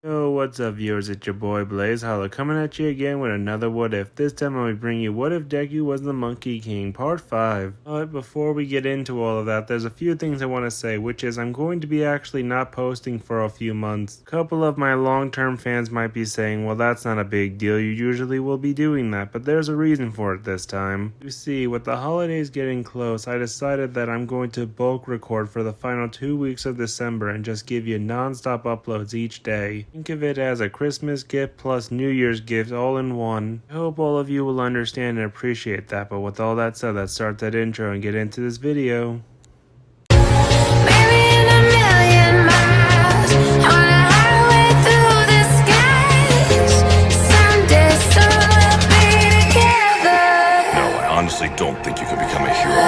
Yo, what's up viewers, it's your boy Blaze Hollow coming at you again with another what if. This time I'm going to bring you what if Deku was the Monkey King part 5. But before we get into all of that, there's a few things I want to say, which is I'm going to be actually not posting for a few months. A couple of my long-term fans might be saying, well, that's not a big deal, you usually will be doing that, but there's a reason for it this time. You see, with the holidays getting close, I decided that I'm going to bulk record for the final 2 weeks of December and just give you non-stop uploads each day. Think of it as a Christmas gift plus New Year's gift all in one. I hope all of you will understand and appreciate that, but with all that said, let's start that intro and get into this video. I honestly don't think you can become a hero.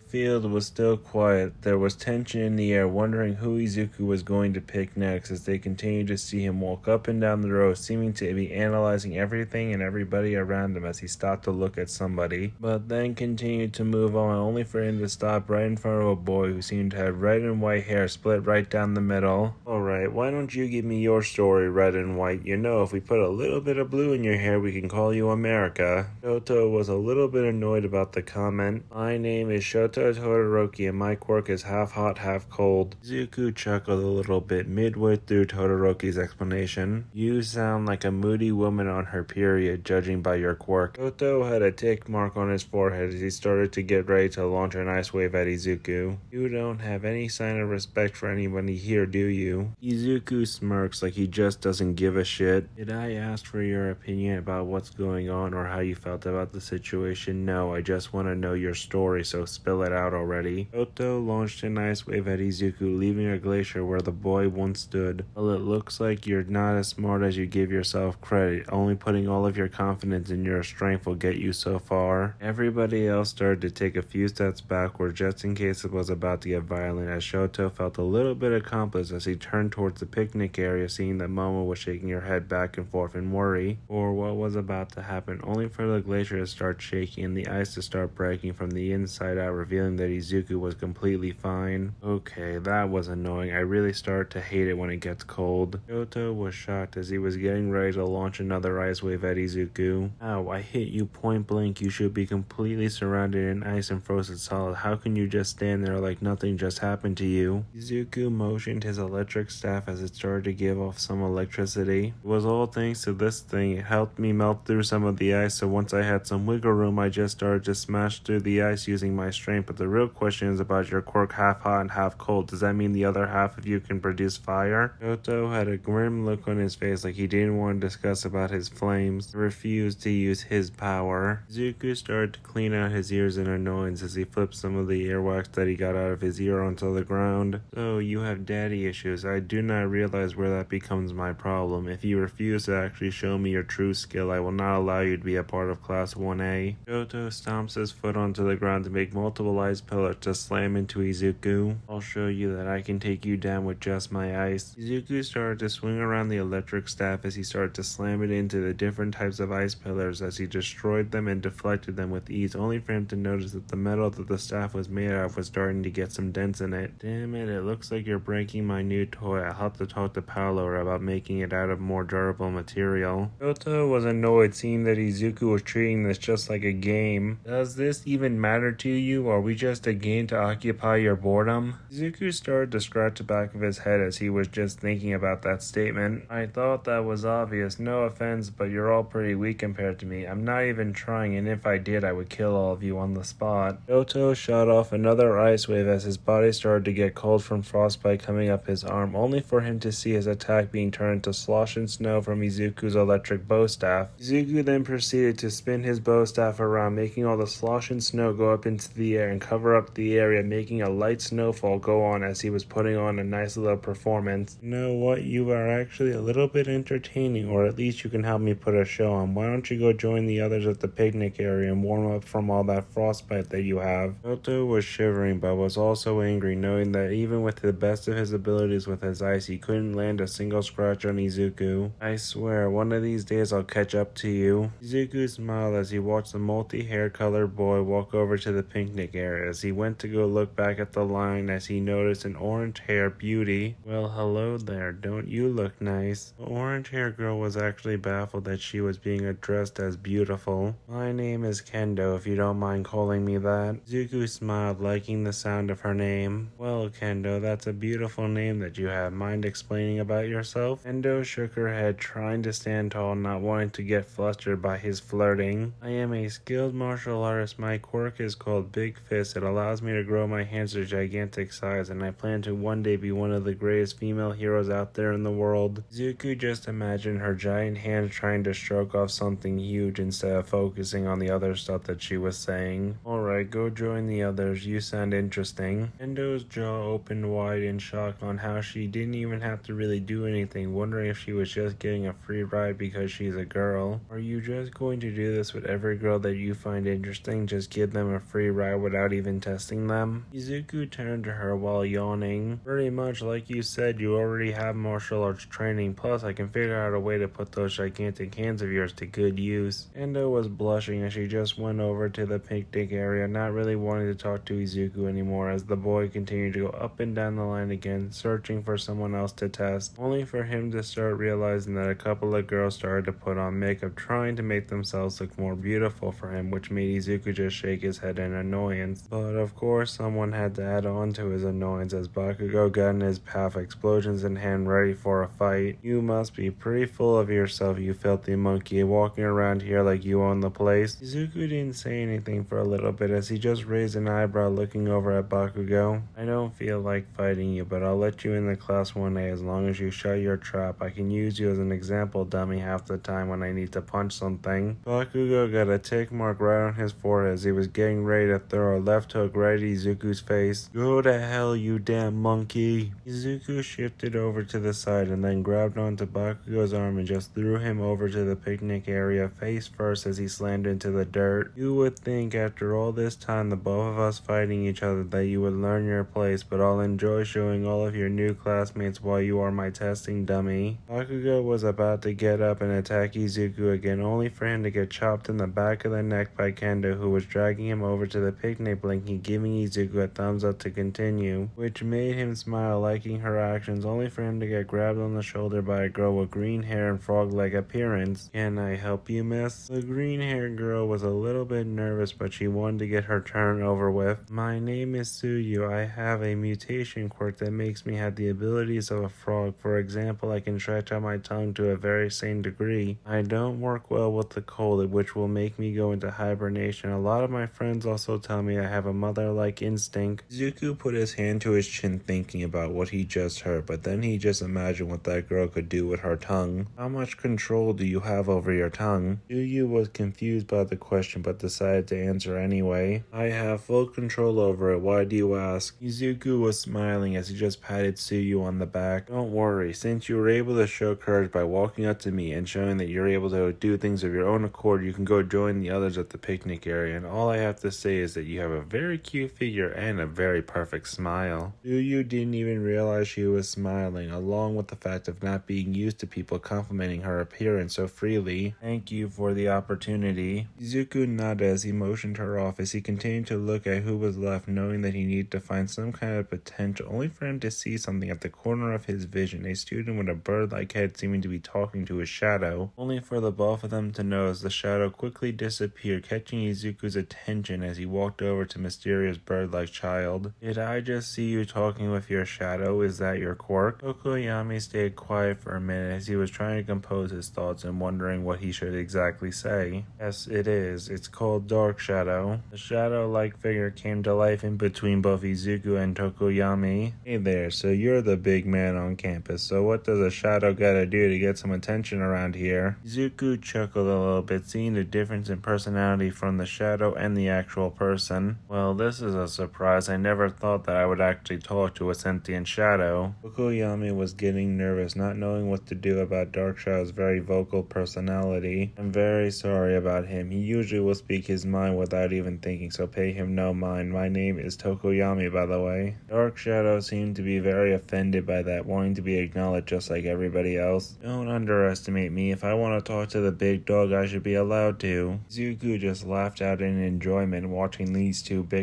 The field was still quiet. There was tension in the air, wondering who Izuku was going to pick next as they continued to see him walk up and down the road, seeming to be analyzing everything and everybody around him as he stopped to look at somebody, but then continued to move on, only for him to stop right in front of a boy who seemed to have red and white hair split right down the middle. Alright, why don't you give me your story, red and white? You know, if we put a little bit of blue in your hair, we can call you America. Shoto was a little bit annoyed about the comment. My name is Shoto Todoroki and my quirk is half hot, half cold. Izuku chuckled a little bit midway through Todoroki's explanation. You sound like a moody woman on her period, judging by your quirk. Shoto had a tick mark on his forehead as he started to get ready to launch an ice wave at Izuku. You don't have any sign of respect for anybody here, do you? Izuku smirks like he just doesn't give a shit. Did I ask for your opinion about what's going on or how you felt about the situation? No, I just want to know your story, so spill it out already. Shoto launched an ice wave at Izuku, leaving a glacier where the boy once stood. Well, it looks like you're not as smart as you give yourself credit. Only putting all of your confidence in your strength will get you so far. Everybody else started to take a few steps backward just in case it was about to get violent, as Shoto felt a little bit accomplished as he turned towards the picnic area, seeing that Momo was shaking her head back and forth in worry for what was about to happen, only for the glacier to start shaking and the ice to start breaking from the inside out, revealing that Izuku was completely fine. Okay, that was annoying. I really start to hate it when it gets cold. Shoto was shocked as he was getting ready to launch another ice wave at Izuku. Ow, I hit you point blank. You should be completely surrounded in ice and frozen solid. How can you just stand there like nothing just happened to you? Izuku motioned his electric staff as it started to give off some electricity. It was all thanks to this thing. It helped me melt through some of the ice, so once I had some wiggle room, I just started to smash through the ice using my strength. But the real question is about your quirk half hot and half cold. Does that mean the other half of you can produce fire? Shoto had a grim look on his face like he didn't want to discuss about his flames. He refused to use his power. Izuku started to clean out his ears in annoyance as he flipped some of the earwax that he got out of his ear onto the ground. So you have daddy issues. I do not realize where that becomes my problem. If you refuse to actually show me your true skill, I will not allow you to be a part of Class 1A. Shoto stomps his foot onto the ground to make multiple ice pillars to slam into Izuku. I'll show you that I can take you down with just my ice. Izuku started to swing around the electric staff as he started to slam it into the different types of ice pillars as he destroyed them and deflected them with ease, only for him to notice that the metal that the staff was made out of was starting to get some dents in it. Damn it, it looks like you're breaking my new toy. I'll have to talk to Paolo about making it out of more durable material. Shoto was annoyed seeing that Izuku was treating this just like a game. Does this even matter to you? Are we just a game to occupy your boredom? Izuku started to scratch the back of his head as he was just thinking about that statement. I thought that was obvious, no offense, but you're all pretty weak compared to me. I'm not even trying, and if I did, I would kill all of you on the spot. Shoto shot off another ice wave as his body started to get cold from frostbite coming up his arm, only for him to see his attack being turned into slosh and snow from Izuku's electric bow staff. Izuku then proceeded to spin his bow staff around, making all the slosh and snow go up into the air and cover up the area, making a light snowfall go on as he was putting on a nice little performance. You know what? You are actually a little bit entertaining, or at least you can help me put a show on. Why don't you go join the others at the picnic area and warm up from all that frostbite that you have? Shoto was shivering, but was also angry, knowing that even with the best of his abilities with his ice, he couldn't land a single scratch on Izuku. I swear, one of these days I'll catch up to you. Izuku smiled as he watched the multi-hair colored boy walk over to the picnic area. As he went to go look back at the line, as he noticed an orange-hair beauty. Well, hello there, don't you look nice? The orange-hair girl was actually baffled that she was being addressed as beautiful. My name is Kendo, if you don't mind calling me that. Izuku smiled, liking the sound of her name. Well, Kendo, that's a beautiful name that you have. Mind explaining about yourself? Kendo shook her head, trying to stand tall, not wanting to get flustered by his flirting. I am a skilled martial artist. My quirk is called Big Fist. It allows me to grow my hands to gigantic size, and I plan to one day be one of the greatest female heroes out there in the world. Izuku just imagined her giant hands trying to stroke off something huge instead of focusing on the other stuff that she was saying. Alright, go join the others. You sound interesting. Kendo's jaw opened wide in shock on how she didn't even have to really do anything, wondering if she was just getting a free ride because she's a girl. Are you just going to do this with every girl that you find interesting? Just give them a free ride without even testing them? Izuku turned to her while yawning. Pretty much like you said, you already have martial arts training, plus I can figure out a way to put those gigantic hands of yours to good use. Kendo was blushing as she just went over to the picnic area, not really wanting to talk to Izuku anymore, as the boy continued to go up and down the line again, searching for someone else to test, only for him to start realizing that a couple of girls started to put on makeup, trying to make themselves look more beautiful for him, which made Izuku just shake his head in annoyance. But of course, someone had to add on to his annoyance as Bakugo got in his path, explosions in hand, ready for a fight. You must be pretty full of yourself, you filthy monkey, walking around here like you own the place. Izuku didn't say anything for a little bit as he just raised an eyebrow, looking over at Bakugo. I don't feel like fighting you, but I'll let you in the class one day as long as you shut your trap. I can use you as an example dummy half the time when I need to punch something. Bakugo got a tick mark right on his forehead as he was getting ready to throw a left hook right at Izuku's face. Go to hell, you damn monkey. Izuku shifted over to the side and then grabbed onto Bakugo's arm and just threw him over to the picnic area face first as he slammed into the dirt. You would think after all this time, the both of us fighting each other, that you would learn your place, but I'll enjoy showing all of your new classmates while you are my testing dummy. Bakugo was about to get up and attack Izuku again, only for him to get chopped in the back of the neck by Kendo, who was dragging him over to the picnic blanket, giving Izuku a thumbs up to continue, which made him smile, liking her actions, only for him to get grabbed on the shoulder by a girl with green hair and frog-like appearance. Can I help you, miss? The green-haired girl was a little bit nervous, but she wanted to get her turn over with. My name is Tsuyu. I have a mutation quirk that makes me have the abilities of a frog. For example, I can stretch out my tongue to a very same degree. I don't work well with the cold, which will make me go into hibernation. A lot of my friends also tell me I have a mother-like instinct. Izuku put his hand to his chin, thinking about what he just heard, but then he just imagined what that girl could do with her tongue. How much control do you have over your tongue? Tsuyu was confused by the question, but decided to answer anyway. I have full control over it. Why do you ask? Izuku was smiling as he just patted Tsuyu on the back. Don't worry, since you were able to show courage by walking up to me and showing that you're able to do things of your own accord, you can go join the others at the picnic area, and all I have to say is that you have a very cute figure and a very perfect smile. Tsuyu didn't even realize she was smiling, along with the fact of not being used to people complimenting her appearance so freely. Thank you for the opportunity. Izuku nodded as he motioned her off as he continued to look at who was left, knowing that he needed to find some kind of potential, only for him to see something at the corner of his vision, a student with a bird-like head seeming to be talking to his shadow, only for the both of them to notice the shadow quickly disappeared, catching Izuku's attention as he walked over to mysterious bird-like child. Did I just see you talking with your shadow? Is that your quirk? Tokoyami stayed quiet for a minute as he was trying to compose his thoughts and wondering what he should exactly say. Yes, it is. It's called Dark Shadow. The shadow-like figure came to life in between both Izuku and Tokoyami. Hey there, so you're the big man on campus, so what does a shadow gotta do to get some attention around here? Izuku chuckled a little bit, seeing the difference in personality from the shadow and the actual person. Well, Well, this is a surprise. I never thought that I would actually talk to a sentient shadow. Tokoyami was getting nervous, not knowing what to do about Dark Shadow's very vocal personality. I'm very sorry about him. He usually will speak his mind without even thinking, so pay him no mind. My name is Tokoyami, by the way. Dark Shadow seemed to be very offended by that, wanting to be acknowledged just like everybody else. Don't underestimate me. If I want to talk to the big dog, I should be allowed to. Zuko just laughed out in enjoyment watching these two bicker.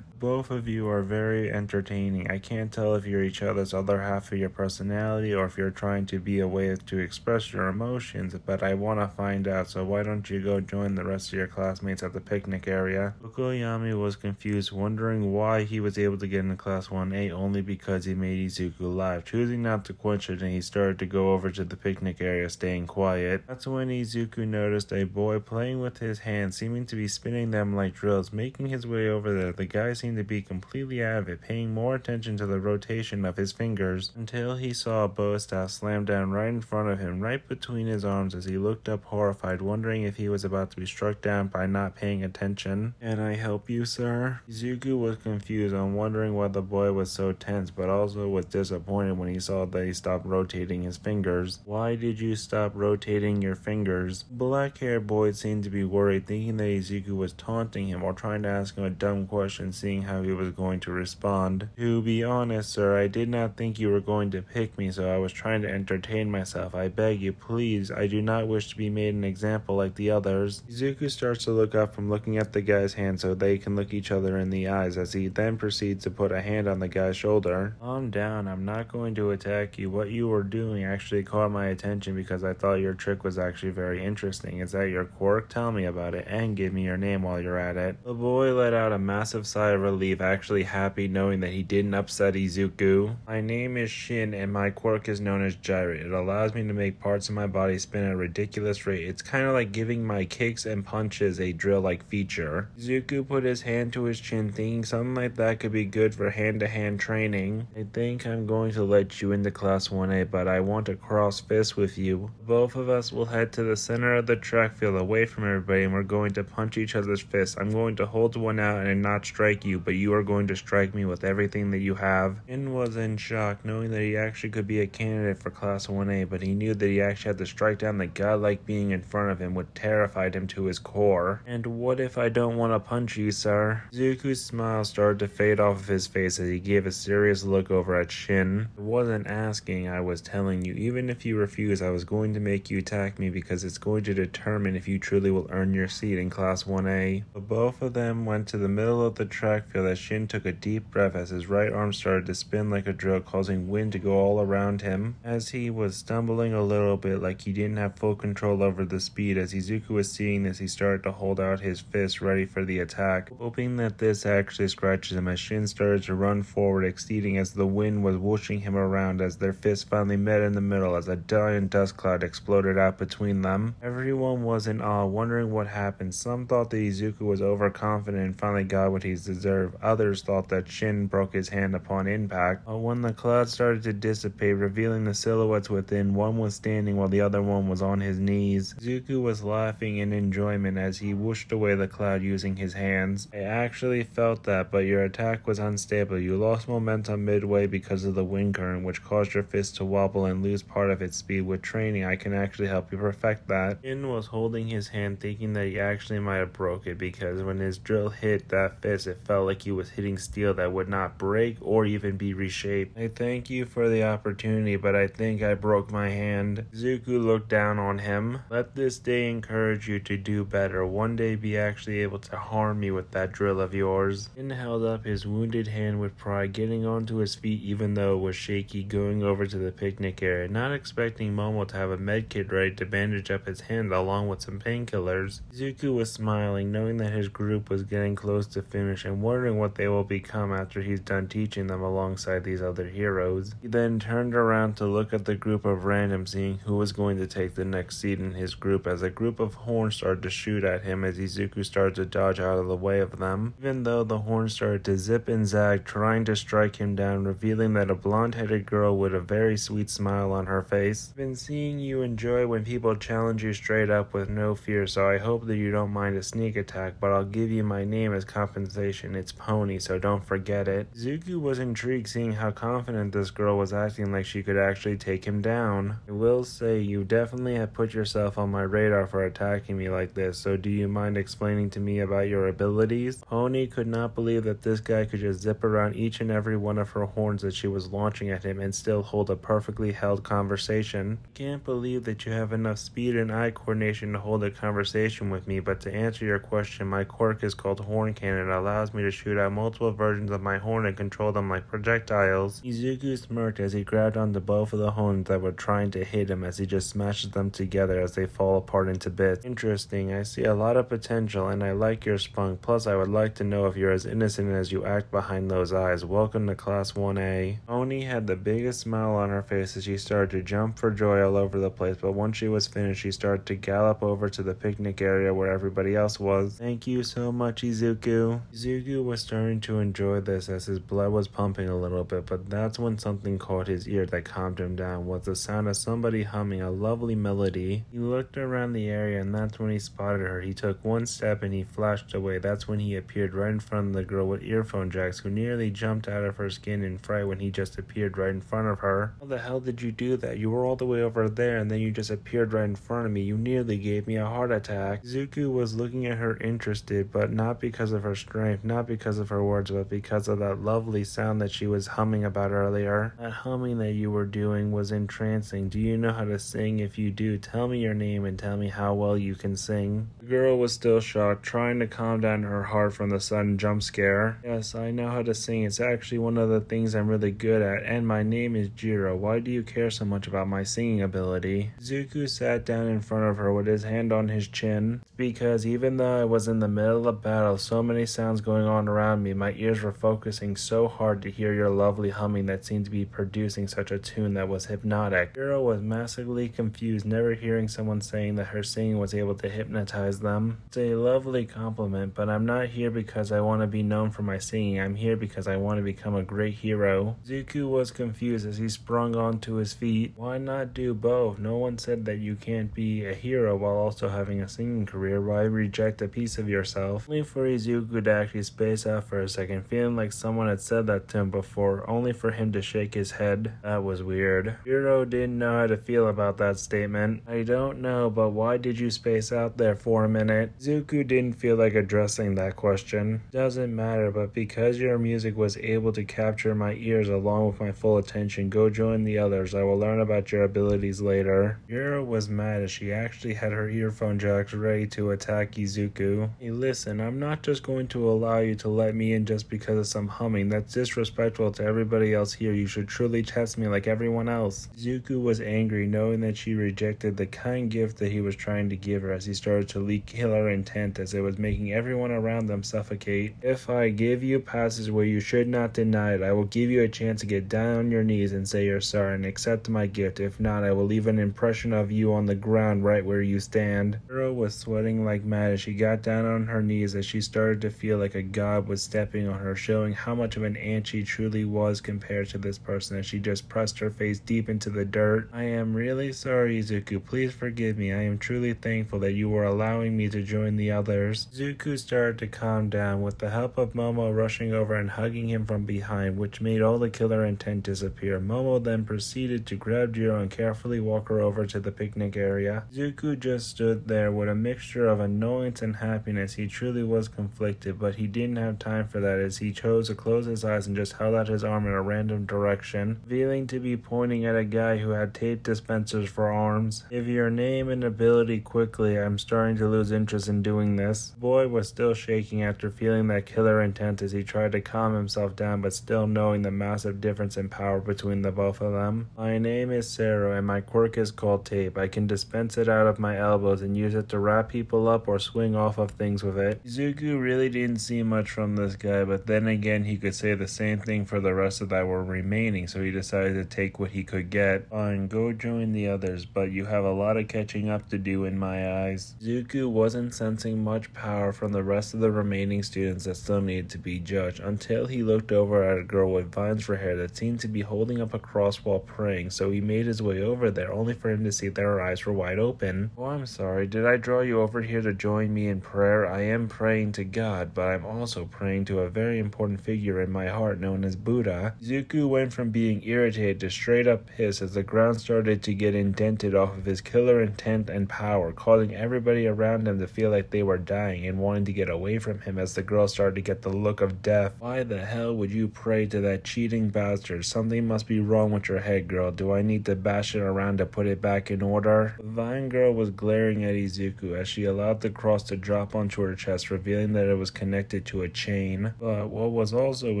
Both of you are very entertaining. I can't tell if you're each other's other half of your personality or if you're trying to be a way to express your emotions, but I want to find out, so why don't you go join the rest of your classmates at the picnic area? Tokoyami was confused, wondering why he was able to get into Class 1A only because he made Izuku laugh. Choosing not to question it, he started to go over to the picnic area, staying quiet. That's when Izuku noticed a boy playing with his hands, seeming to be spinning them like drills. Making his way over there, the guy seemed to be completely out of it, paying more attention to the rotation of his fingers, until he saw a bow staff slam down right in front of him, right between his arms, as he looked up horrified, wondering if he was about to be struck down by not paying attention. Can I help you, sir? Izuku was confused on wondering why the boy was so tense, but also was disappointed when he saw that he stopped rotating his fingers. Why did you stop rotating your fingers? Black-haired boy seemed to be worried, thinking that Izuku was taunting him or trying to ask him a dumb question, seeing how he was going to respond. To be honest, sir, I did not think you were going to pick me, so I was trying to entertain myself. I beg you, please. I do not wish to be made an example like the others. Izuku starts to look up from looking at the guy's hand so they can look each other in the eyes, as he then proceeds to put a hand on the guy's shoulder. Calm down, I'm not going to attack you. What you were doing actually caught my attention because I thought your trick was actually very interesting. Is that your quirk? Tell me about it, and give me your name while you're at it. The boy let out a massive sigh of relief, actually happy knowing that he didn't upset Izuku. My name is Shin, and my quirk is known as Jiro. It allows me to make parts of my body spin at a ridiculous rate. It's kind of like giving my kicks and punches a drill-like feature. Izuku put his hand to his chin, thinking something like that could be good for hand-to-hand training. I think I'm going to let you into Class 1A, but I want to cross fists with you. Both of us will head to the center of the track field away from everybody, and we're going to punch each other's fists. I'm going to hold one out and not strike you, but you are going to strike me with everything that you have. Shin was in shock, knowing that he actually could be a candidate for Class 1A, but he knew that he actually had to strike down the godlike being in front of him, which terrified him to his core. And what if I don't want to punch you, sir? Zuko's smile started to fade off of his face as he gave a serious look over at Shin. I wasn't asking, I was telling you. Even if you refuse, I was going to make you attack me because it's going to determine if you truly will earn your seat in Class 1A. But both of them went to the middle of the track field as Shin took a deep breath as his right arm started to spin like a drill, causing wind to go all around him. As he was stumbling a little bit like he didn't have full control over the speed, as Izuku was seeing this, he started to hold out his fist ready for the attack, hoping that this actually scratches him, as Shin started to run forward, exceeding as the wind was whooshing him around, as their fists finally met in the middle as a giant dust cloud exploded out between them. Everyone was in awe, wondering what happened. Some thought that Izuku was overconfident and finally got what he deserved. Others thought that Shin broke his hand upon impact. But when the cloud started to dissipate, revealing the silhouettes within, one was standing while the other one was on his knees. Izuku was laughing in enjoyment as he whooshed away the cloud using his hands. I actually felt that, but your attack was unstable. You lost momentum midway because of the wind current, which caused your fist to wobble and lose part of its speed. With training, I can actually help you perfect that. Shin was holding his hand, thinking that he actually might have broke it, because when his drill hit that fist, it felt like he was hitting steel that would not break or even be reshaped. I thank you for the opportunity, but I think I broke my hand. Zuko looked down on him. Let this day encourage you to do better. One day be actually able to harm me with that drill of yours. Shin held up his wounded hand with pride, getting onto his feet even though it was shaky, going over to the picnic area, not expecting Momo to have a medkit ready to bandage up his hand along with some painkillers. Zuko was smiling, knowing that his group was getting close to finish and wondering what they will become after he's done teaching them alongside these other heroes. He then turned around to look at the group of randoms, seeing who was going to take the next seat in his group, as a group of horns started to shoot at him as Izuku started to dodge out of the way of them. Even though the horns started to zip and zag, trying to strike him down, revealing that a blonde-headed girl with a very sweet smile on her face. I've been seeing you enjoy when people challenge you straight up with no fear, so I hope that you don't mind a sneak attack, but I'll give you my name as compensation. and it's Pony, so don't forget it. Izuku was intrigued seeing how confident this girl was acting like she could actually take him down. I will say you definitely have put yourself on my radar for attacking me like this, so do you mind explaining to me about your abilities? Pony could not believe that this guy could just zip around each and every one of her horns that she was launching at him and still hold a perfectly held conversation. I can't believe that you have enough speed and eye coordination to hold a conversation with me, but to answer your question, my quirk is called Horn Cannon. It allows me to shoot out multiple versions of my horn and control them like projectiles. Izuku smirked as he grabbed onto both of the horns that were trying to hit him as he just smashes them together as they fall apart into bits. Interesting, I see a lot of potential and I like your spunk, plus I would like to know if you're as innocent as you act behind those eyes. Welcome to Class 1A. Oni had the biggest smile on her face as she started to jump for joy all over the place, but once she was finished, she started to gallop over to the picnic area where everybody else was. Thank you so much, Izuku. Izuku was starting to enjoy this as his blood was pumping a little bit, but that's when something caught his ear that calmed him down, was the sound of somebody humming a lovely melody. He looked around the area and that's when he spotted her. He took one step and he flashed away. That's when he appeared right in front of the girl with earphone jacks, who nearly jumped out of her skin in fright when he just appeared right in front of her. How the hell did you do that? You were all the way over there and then you just appeared right in front of me. You nearly gave me a heart attack. Izuku was looking at her interested, but not because of her strength, not because of her words, but because of that lovely sound that she was humming about earlier. That humming that you were doing was entrancing. Do you know how to sing? If you do, tell me your name and tell me how well you can sing. The girl was still shocked, trying to calm down her heart from the sudden jump scare. Yes, I know how to sing. It's actually one of the things I'm really good at, and my name is Jiro. Why do you care so much about my singing ability? Izuku sat down in front of her with his hand on his chin. It's because even though I was in the middle of battle, so many sounds going on around me, my ears were focusing so hard to hear your lovely humming that seemed to be producing such a tune that was hypnotic. Jiro was massively confused, never hearing someone saying that her singing was able to hypnotize them. It's a lovely compliment, but I'm not here because I want to be known for my singing. I'm here because I want to become a great hero. Izuku was confused as he sprung onto his feet. Why not do both? No one said that you can't be a hero while also having a singing career. Why reject a piece of yourself? Only for Izuku to actually space out for a second, feeling like someone had said that to him before, only for him to shake his head. That was weird. Jiro didn't know how to feel about that statement. I don't know, but why did you space out there for a minute? Izuku didn't feel like addressing that question. Doesn't matter, but because your music was able to capture my ears along with my full attention, go join the others. I will learn about your abilities later. Jiro was mad as she actually had her earphone jacks ready to attack Izuku. Hey, listen, I'm not just going to allow you to let me in just because of some humming. That's disrespectful to everybody else here. You should truly test me like everyone else. Izuku was angry, knowing that she rejected the kind gift that he was trying to give her, as he started to leak killer intent as it was making everyone around them suffocate. If I give you passes where you should not deny it, I will give you a chance to get down on your knees and say you're sorry and accept my gift. If not, I will leave an impression of you on the ground right where you stand. Sero was sweating like mad as she got down on her knees as she started to feel like a god was stepping on her, showing how much of an ant she truly was compared to this person as she just pressed her face deep into the dirt. I am really sorry, Izuku. Please forgive me. I am truly thankful that you were allowing me to join the others. Izuku started to calm down with the help of Momo rushing over and hugging him from behind, which made all the killer intent disappear. Momo then proceeded to grab Jiro and carefully walk her over to the picnic area. Izuku just stood there with a mixture of annoyance and happiness. He truly was conflicted, but he didn't have time for that as he chose to close his eyes and just held out his arm in a random direction, feeling to be pointing at a guy who had tape dispensers for arms. Give your name and ability quickly. I'm starting to lose interest in doing this. The boy was still shaking after feeling that killer intent as he tried to calm himself down, but still knowing the massive difference in power between the both of them. My name is Sero and my quirk is called tape. I can dispense it out of my elbows and use it to wrap people up or swing off of things with it. Izuku really didn't see much from this guy, but then again he could say the same thing for the rest of that were remaining, so he decided to take what he could get. Fine, go join the others, but you have a lot of catching up to do in my eyes. Izuku Izuku wasn't sensing much power from the rest of the remaining students that still needed to be judged until he looked over at a girl with vines for hair that seemed to be holding up a cross while praying, so he made his way over there only for him to see that her eyes were wide open. "Oh, I'm sorry, did I draw you over here to join me in prayer? I am praying to God, but I'm also praying to a very important figure in my heart known as Buddha." Izuku went from being irritated to straight up pissed as the ground started to get indented off of his killer intent and power, causing everybody around him to feel like they were dying and wanting to get away from him as the girl started to get the look of death. "Why the hell would you pray to that cheating bastard? Something must be wrong with your head, girl. Do I need to bash it around to put it back in order?" The Vine Girl was glaring at Izuku as she allowed the cross to drop onto her chest, revealing that it was connected to a chain. But what was also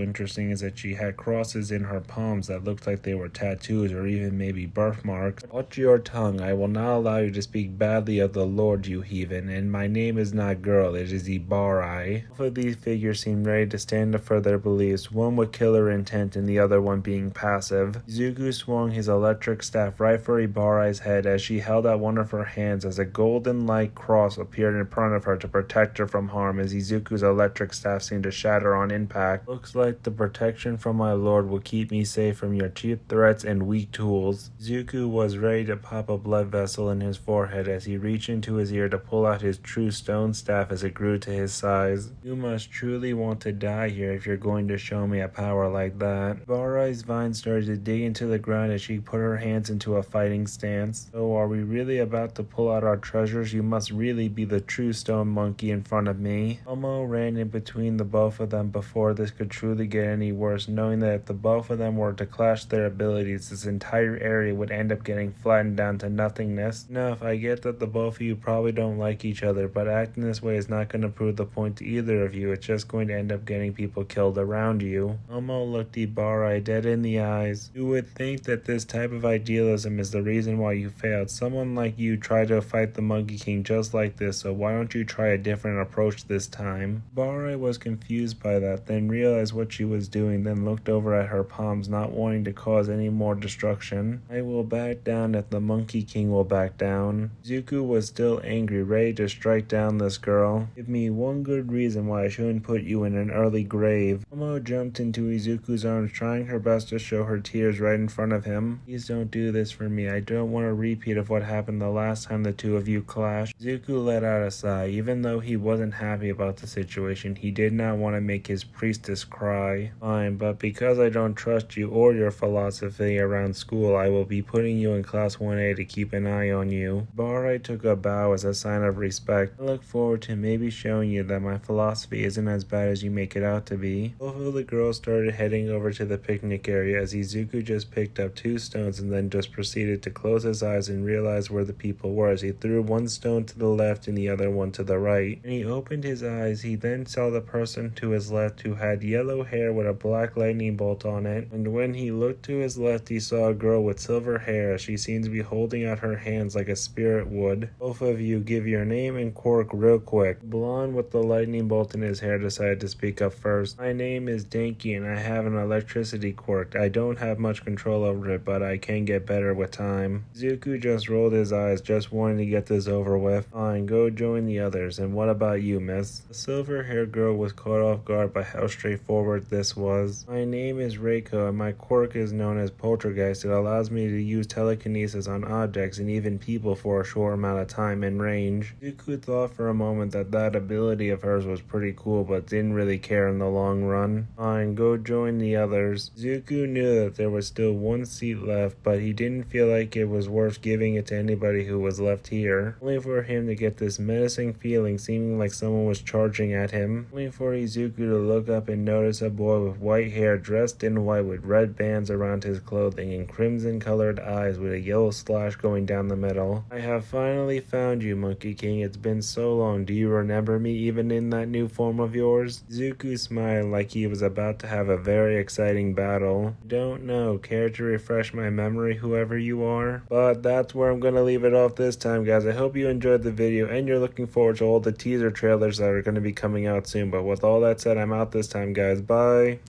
interesting is that she had crosses in her palms that looked like they were tattoos or even maybe birthmarks. "Watch your tongue. I will not allow you to speak badly of the Lord, you heathen, and my name is not girl, it is Ibara." Both of these figures seemed ready to stand up for their beliefs, one with killer intent and the other one being passive. Izuku swung his electric staff right for Ibara's head as she held out one of her hands as a golden light cross appeared in front of her to protect her from harm as Izuku's electric staff seemed to shatter on impact. "Looks like the protection from my lord will keep me safe from your cheap threats and weak tools." Izuku was ready to pop a blood vessel in his forehead as he reached into his ear to pull out his true stone staff as it grew to his size. "You must truly want to die here if you're going to show me a power like that." Ibara's vine started to dig into the ground as she put her hands into a fighting stance. "So are we really about to pull out our treasures? You must really be the true stone monkey in front of me." Tomo ran in between the both of them before this could truly get any worse, knowing that if the both of them were to clash their abilities, this entire area would end up getting flattened down to nothingness. "Enough, I get that the both of you probably don't like each other, but acting this way is not going to prove the point to either of you. It's just going to end up getting people killed around you." Tomo looked Ibara dead in the eyes. "You would think that this type of idealism is the reason why you failed. Someone like you tried to fight the Monkey King just like this, so why don't you try a different approach this time?" Ibara was confused by that, then realized what she was doing, then looked over at her palms, not wanting to cause any more destruction. "I will back down if the Monkey King will back down." Izuku was still angry, ready to strike down this girl. "Give me one good reason why I shouldn't put you in an early grave." Tomo jumped into Izuku's arms, trying her best to show her tears right in front of him. "Please don't do this for me. I don't want a repeat of what happened the last time the two of you clashed." Izuku let out a sigh. Even though he wasn't happy about the situation, he did not want to make his priestess cry. "Fine, but because I don't trust you or your philosophy around school, I will be putting you in class 1A to keep an eye on you." Ibara took a bow as a sign of respect. "I look forward to maybe showing you that my philosophy isn't as bad as you make it out to be." Both of the girls started heading over to the picnic area as Izuku just picked up 2 stones and then just proceeded to close his eyes and realize where the people were as he threw one stone to the left and the other one to the right. When he opened his eyes, he then saw the person to his left who had yellow hair with a black lightning bolt on it, and when he looked to his left he saw a girl with silver hair as she seemed to be holding out her hands like a spirit would. "Both of you give your name and quirk real quick." The blonde with the lightning bolt in his hair decided to speak up first. "My name is Denki and I have an electricity quirk. I don't have much control over it, but I can get better with time." Izuku just rolled his eyes, just wanting to get this over with. "Fine, go join the others. And what about you, miss?" The silver-haired girl was caught off guard by how straightforward this was. "My name is Reiko and my quirk is known as Poltergeist. It allows me to use telekinesis on objects and even people for a short amount of time and range." Izuku thought for a moment that that ability of hers was pretty cool, but didn't really care in the long run. "Fine, go join the others." Izuku knew that there was still 1 seat left, but he didn't feel like it was worth giving it to anybody who was left here, only for him to get this menacing feeling seeming like someone was charging at him, only for Izuku to look up and notice a boy with white hair dressed in white with red bands around his clothing and crimson colored eyes with a yellow slash going down the middle. "I have finally found you, Monkey King. It's been so long. Do you remember me even in that new form of yours?" Izuku smiled like he was about to have a very exciting battle. "Don't know. Care to refresh my memory, whoever you are?" But that's where I'm gonna leave it off this time, guys. I hope you enjoyed the video and you're looking forward to all the teaser trailers that are going to be coming out soon. But with all that said, I'm out this time, guys. Bye.